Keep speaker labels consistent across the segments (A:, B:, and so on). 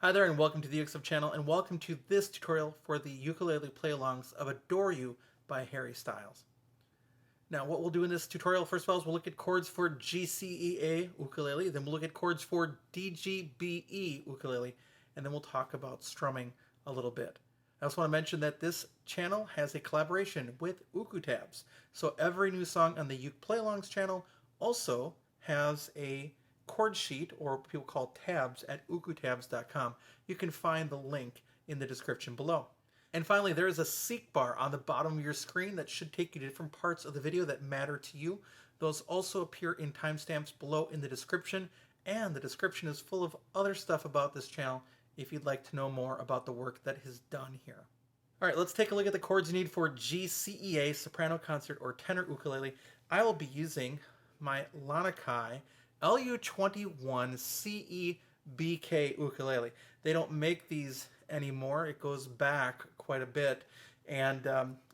A: Hi there and welcome to the UkeStuff channel and welcome to this tutorial for the ukulele play-alongs of Adore You by Harry Styles. Now what we'll do in this tutorial first of all is we'll look at chords for GCEA ukulele, then we'll look at chords for DGBE ukulele, and then we'll talk about strumming a little bit. I also want to mention that this channel has a collaboration with UkeTabs. So every new song on the Uke Play-Alongs channel also has a chord sheet, or what people call tabs, at ukestuff.info. You can find the link in the description below. And finally, there is a seek bar on the bottom of your screen that should take you to different parts of the video that matter to you. Those also appear in timestamps below in the description, and the description is full of other stuff about this channel if you'd like to know more about the work that is done here. All right, let's take a look at the chords you need for GCEA, soprano concert, or tenor ukulele. I will be using my Lanakai LU21 CEBK ukulele. They don't make these anymore. It goes back quite a bit, and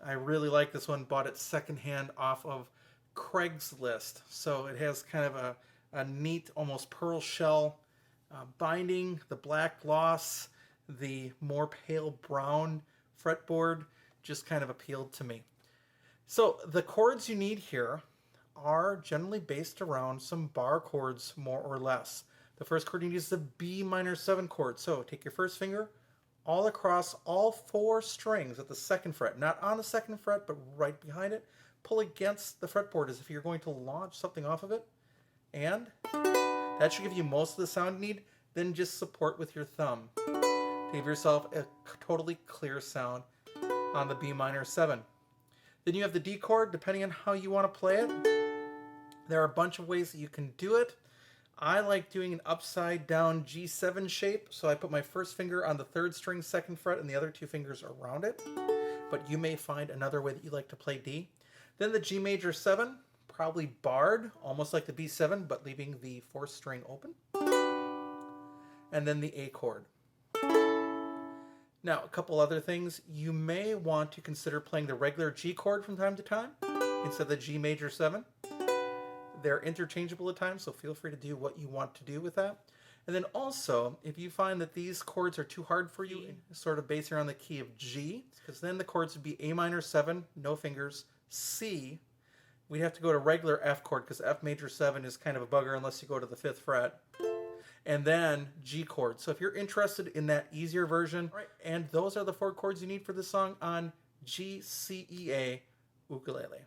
A: I really like this one. Bought it secondhand off of Craigslist. So it has kind of a neat, almost pearl shell binding. The black gloss, the more pale brown fretboard just kind of appealed to me. So the chords you need here are generally based around some bar chords, more or less. The first chord you need is the B minor 7 chord. So take your first finger all across all 4 strings at the 2nd fret, not on the 2nd fret, but right behind it. Pull against the fretboard as if you're going to launch something off of it. And that should give you most of the sound you need. Then just support with your thumb to give yourself a totally clear sound on the B minor 7. Then you have the D chord, depending on how you want to play it. There are a bunch of ways that you can do it. I like doing an upside down G7 shape, so I put my first finger on the 3rd string 2nd fret and the other 2 fingers around it. But you may find another way that you like to play D. Then the G major 7, probably barred, almost like the B7, but leaving the 4th string open. And then the A chord. Now, a couple other things. You may want to consider playing the regular G chord from time to time instead of the G major 7. They're interchangeable at times, so feel free to do what you want to do with that. And then also, if you find that these chords are too hard for you, sort of based around the key of G, because then the chords would be A minor 7, no fingers, C. We'd have to go to regular F chord, because F major 7 is kind of a bugger unless you go to the 5th fret. And then G chord. So if you're interested in that easier version, right, and those are the 4 chords you need for this song on GCEA ukulele.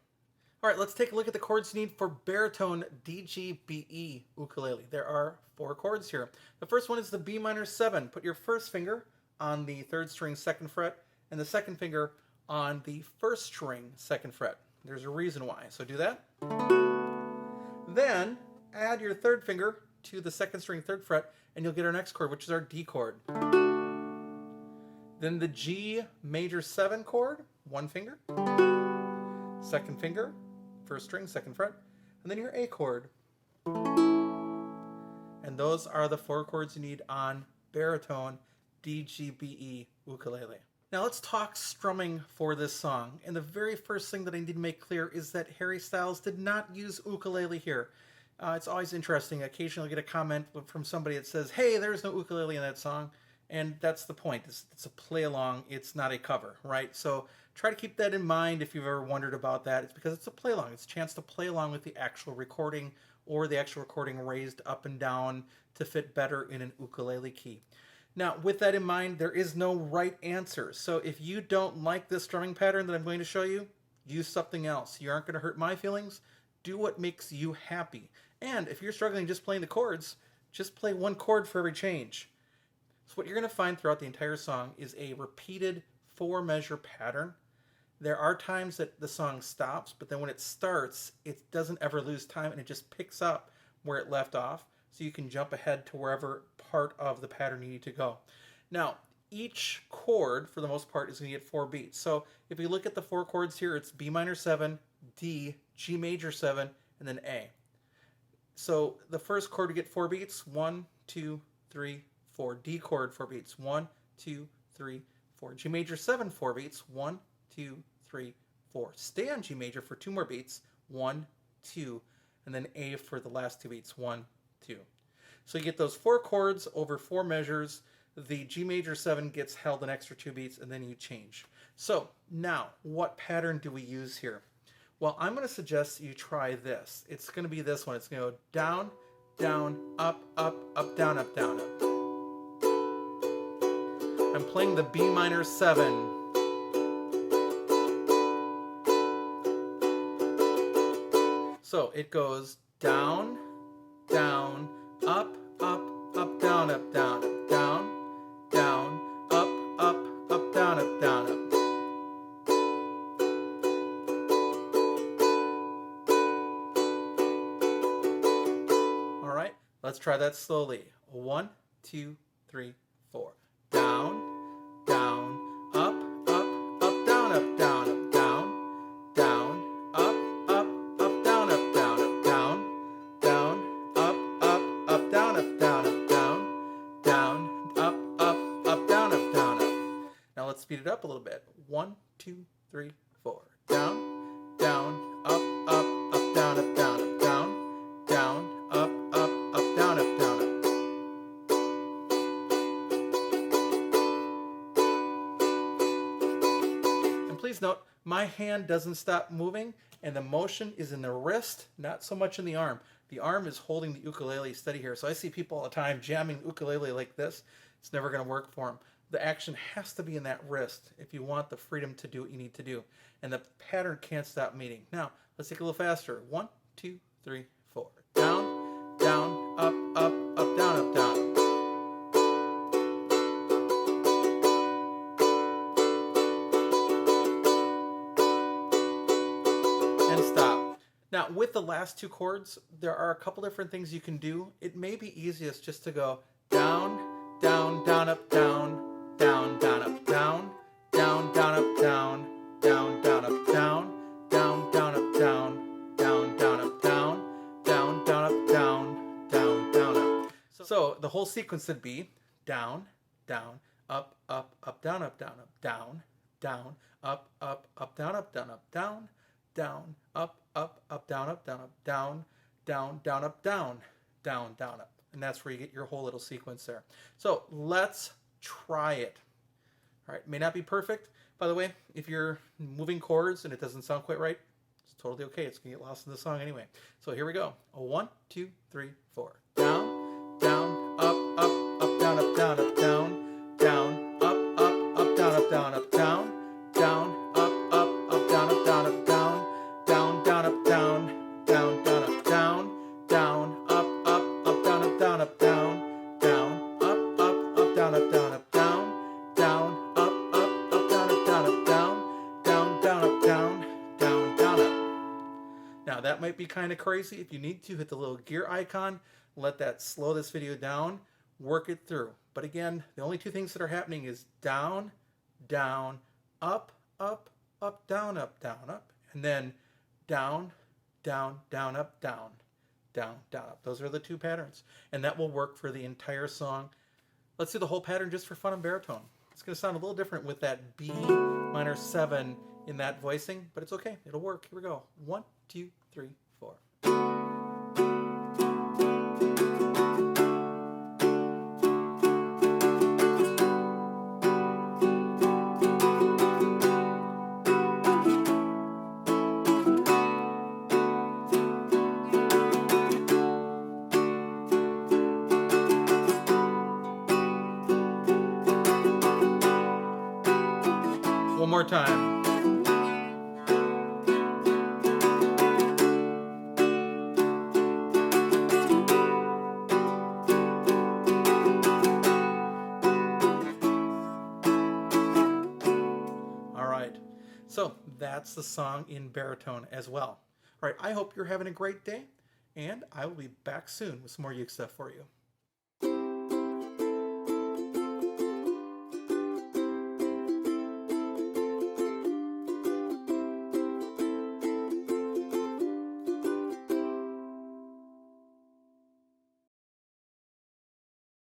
A: All right, let's take a look at the chords you need for baritone DGBE ukulele. There are 4 chords here. The first one is the B minor 7. Put your first finger on the 3rd string 2nd fret and the 2nd finger on the 1st string 2nd fret. There's a reason why, so do that. Then add your 3rd finger to the 2nd string 3rd fret and you'll get our next chord, which is our D chord. Then the G major 7 chord, 1 finger, 2nd finger, 1st string, 2nd fret, and then your A chord. And those are the 4 chords you need on baritone DGBE ukulele. Now let's talk strumming for this song. And the very first thing that I need to make clear is that Harry Styles did not use ukulele here. It's always interesting. Occasionally I'll get a comment from somebody that says, hey, there's no ukulele in that song. And that's the point. It's a play along. It's not a cover, right? So try to keep that in mind if you've ever wondered about that. It's because it's a play along. It's a chance to play along with the actual recording, or the actual recording raised up and down to fit better in an ukulele key. Now, with that in mind, there is no right answer. So if you don't like this strumming pattern that I'm going to show you, use something else. You aren't going to hurt my feelings. Do what makes you happy. And if you're struggling just playing the chords, just play 1 chord for every change. So what you're going to find throughout the entire song is a repeated 4-measure pattern. There are times that the song stops, but then when it starts, it doesn't ever lose time and it just picks up where it left off. So you can jump ahead to wherever part of the pattern you need to go. Now, each chord, for the most part, is going to get 4 beats. So if we look at the 4 chords here, it's B minor 7, D, G major 7, and then A. So the first chord to get 4 beats, 1, 2, 3, 4. D chord, 4 beats, 1, 2, 3, 4. G major 7, 4 beats, 1, 2, 3, 4. Stay on G major for 2 more beats, 1, 2, and then A for the last 2 beats, 1, 2. So you get those 4 chords over 4 measures. the G major 7 gets held an extra 2 beats, and then you change. So now, what pattern do we use here? Well, I'm going to suggest you try this. It's going to be this one. It's going to go down, down, up, up, up, down, up, down, up. I'm playing the B minor 7. So it goes down, down, up, up, up, down, up, down, up, down, down, up, up, up, down, up, down, up. All right, let's try that slowly. 1, 2, 3, 4. Down, down, up, up, up, down, up, down, up, down, down, up, up, up, down, up, down, up, down, down, up, up, up, down, up, down, up, down, down, up, up, up, down, up, down, up. Now let's speed it up a little bit. 1, 2, 3, 4. Down, down, up, up, up, down, up, down, up, down, down, up, up, up, down, up, down, up. Please note, my hand doesn't stop moving, and the motion is in the wrist, not so much in the arm. The arm is holding the ukulele steady here. So I see people all the time jamming the ukulele like this. It's never going to work for them. The action has to be in that wrist if you want the freedom to do what you need to do. And the pattern can't stop meeting. Now, let's take it a little faster. 1, 2, 3, 4. Down, down, up, up, up, down, up, down, up. And stop. Now, with the last 2 chords, there are a couple different things you can do. It may be easiest just to go down, down, down, up, down, down, down, up, down, down, down, up, down, down, down, up, down, down, down, up, down, down, down, up, down, down, down, up, down, down, down, up. So the whole sequence would be down, down, up, up, up, down, up, down, up, down, down, up, up, up, down, up, down, up, down, down, up, up, up, down, up, down, up, down, down, down, up, down, down, down, up. And that's where you get your whole little sequence there. So let's try it. All right, may not be perfect. By the way, if you're moving chords and it doesn't sound quite right, it's totally okay. It's gonna get lost in the song anyway. So here we go. 1, 2, 3, 4. Down, down, up, up, up, down, up, down, up, down, down, up, up, up, down, up, down, up, down, down, up, up, up, down, up, down, up, down, down, down, up, down, down, down, up, down, down, up, up, up, down, up, down, up, down, down, up, up, up, down, up, down, up, down, down, up, up, up, down, up, down, up, down, down, down, up, down, down, down, up. Now that might be kind of crazy. If you need to, hit the little gear icon, let that slow this video down, work it through. But again, the only 2 things that are happening is down, down, up, up, up, down, up, and then down, down, down, up, down, down, down, up. Those are the 2 patterns. And that will work for the entire song. Let's do the whole pattern just for fun and baritone. It's going to sound a little different with that B minor 7 in that voicing, but it's okay. It'll work. Here we go. 1, 2, 3, 4. One more time. All right. So that's the song in baritone as well. All right. I hope you're having a great day, and I will be back soon with some more uke stuff for you.